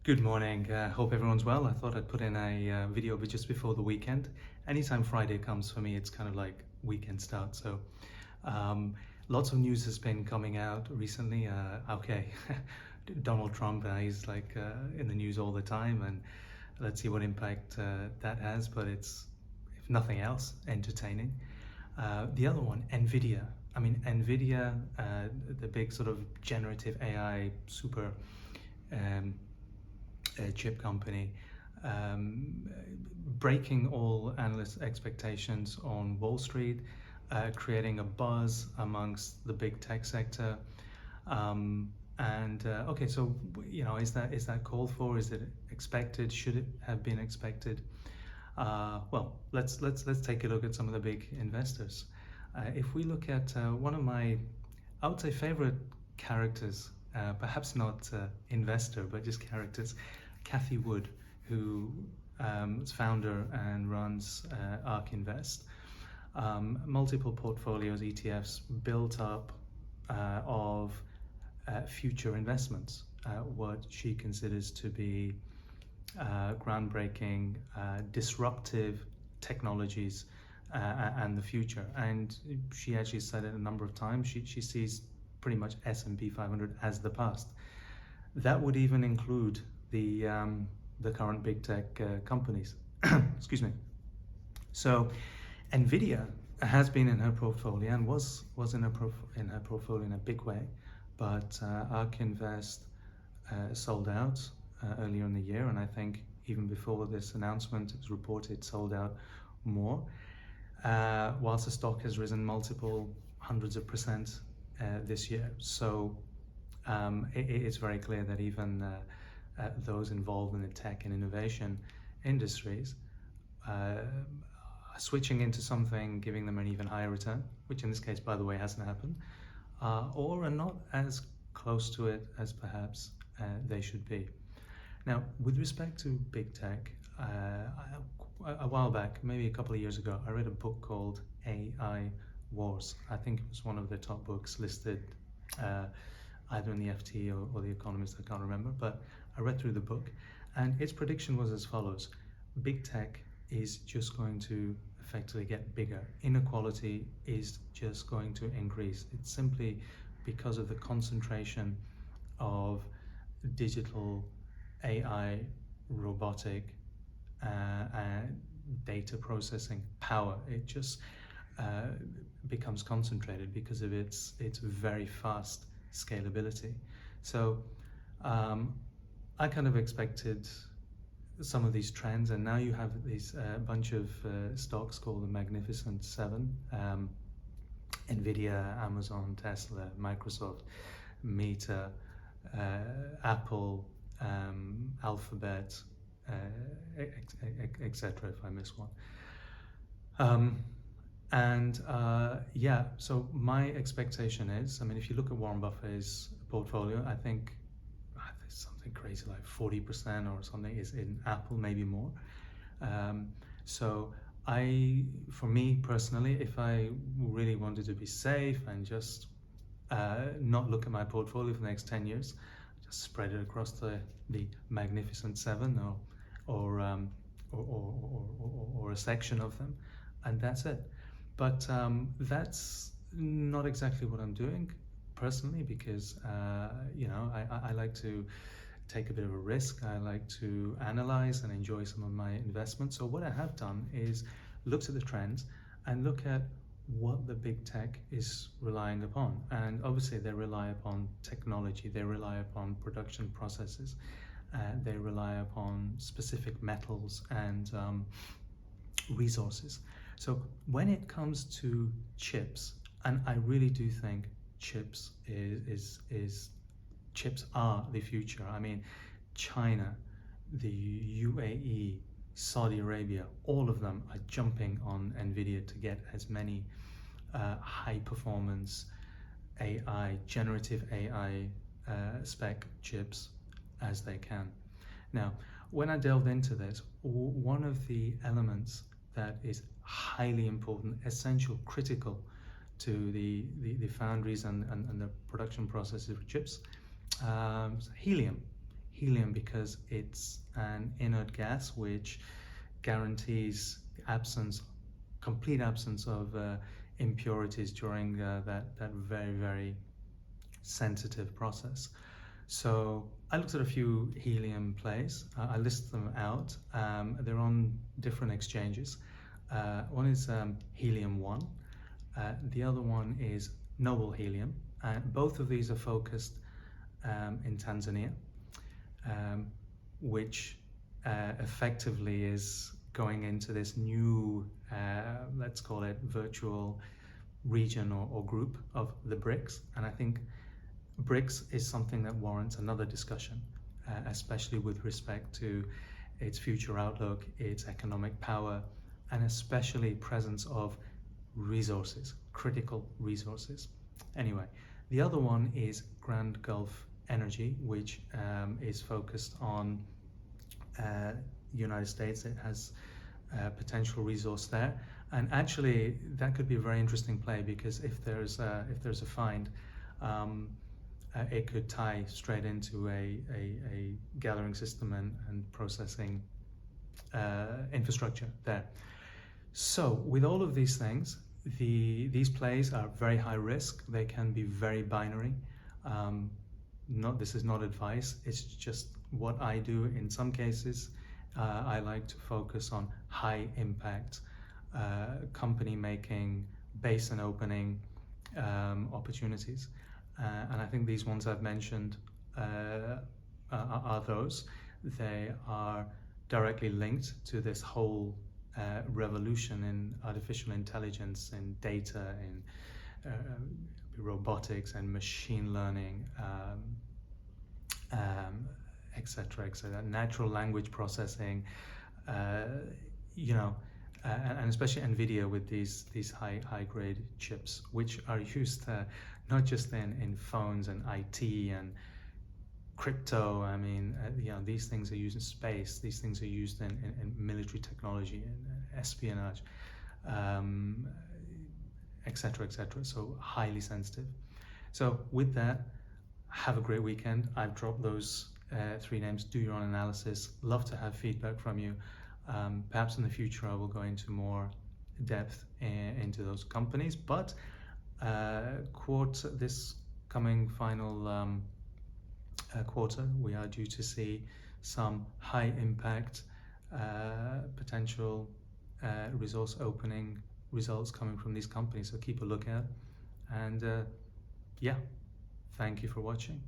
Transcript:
Good morning. Hope everyone's well. I thought I'd put in a video but just before the weekend. Anytime Friday comes for me, it's kind of like weekend start. So um, lots of news has been coming out recently. Okay, Donald Trump, he's like in the news all the time, and let's see what impact that has. But it's, if nothing else, entertaining. The other one, Nvidia. I mean, Nvidia, the big sort of generative AI super um, chip company, breaking all analyst expectations on Wall Street, creating a buzz amongst the big tech sector. Okay, so is that called for? Is it expected? Should it have been expected? Well, let's take a look at some of the big investors. If we look at one of my, I would say, favorite characters, perhaps not investor, but just characters, Cathie Wood, who is founder and runs ARK Invest. Multiple portfolios, ETFs built up of future investments, what she considers to be groundbreaking, disruptive technologies and the future. And she actually said it a number of times, she sees pretty much S&P 500 as the past. That would even include the current big tech companies. Excuse me. So Nvidia has been in her portfolio and was in her portfolio in a big way, but ARK Invest sold out earlier in the year, and I think even before this announcement it was reported sold out more, whilst the stock has risen multiple hundreds of percent this year. So it's very clear that even those involved in the tech and innovation industries are switching into something giving them an even higher return, which in this case, by the way, hasn't happened, or are not as close to it as perhaps they should be. Now, with respect to big tech, a while back, maybe a couple of years ago, I read a book called AI Wars. I think it was one of the top books listed either in the FT or the Economist, I can't remember, but I read through the book, and its prediction was as follows: big tech is just going to effectively get bigger. Inequality is just going to increase. It's simply because of the concentration of digital, AI, robotic, data processing power. It just becomes concentrated because of its very fast scalability. So I kind of expected some of these trends, and now you have these bunch of stocks called the Magnificent Seven: Nvidia, Amazon, Tesla, Microsoft, Meta, Apple, Alphabet, etc. if I miss one. Yeah, so my expectation is, I mean, if you look at Warren Buffett's portfolio, I think there's something crazy like 40% or something is in Apple, maybe more. So for me personally, if I really wanted to be safe and just not look at my portfolio for the next 10 years, just spread it across the Magnificent Seven or a section of them, and that's it. But that's not exactly what I'm doing personally, because I like to take a bit of a risk. I like to analyze and enjoy some of my investments. So what I have done is looked at the trends and look at what the big tech is relying upon. And obviously they rely upon technology, they rely upon production processes, they rely upon specific metals and resources. So when it comes to chips, and I really do think chips chips are the future. I mean, China, the UAE, Saudi Arabia, all of them are jumping on Nvidia to get as many high performance AI, generative AI spec chips as they can. Now, when I delved into this, one of the elements that is highly important, essential, critical to the foundries and the production processes of chips, helium. helium because it's an inert gas which guarantees the complete absence of impurities during that very, very sensitive process. So I looked at a few helium plays. I list them out. They're on different exchanges. One is Helium 1. The other one is Noble Helium. Both of these are focused in Tanzania, which effectively is going into this new, let's call it virtual region or group of the BRICS. And I think BRICS is something that warrants another discussion, especially with respect to its future outlook, its economic power, and especially presence of resources, critical resources. Anyway, the other one is Grand Gulf Energy, which is focused on the United States. It has potential resource there, and actually that could be a very interesting play because if there's a find, it could tie straight into a gathering system and processing infrastructure there. So with all of these things, these plays are very high risk. They can be very binary. This is not advice. It's just what I do in some cases. I like to focus on high impact, company making, basin opening opportunities. And I think these ones I've mentioned are those. They are directly linked to this whole revolution in artificial intelligence and data and robotics and machine learning, etc., etc. Natural language processing, and especially Nvidia with these high grade chips, which are used not just in phones and IT and crypto. I mean, these things are used in space. These things are used in military technology and espionage, etc., etc. So highly sensitive. So with that, have a great weekend. I've dropped those 3 names. Do your own analysis. Love to have feedback from you. Perhaps in the future I will go into more depth into those companies. But this coming final quarter, we are due to see some high impact potential resource opening results coming from these companies. So keep a lookout. And yeah, thank you for watching.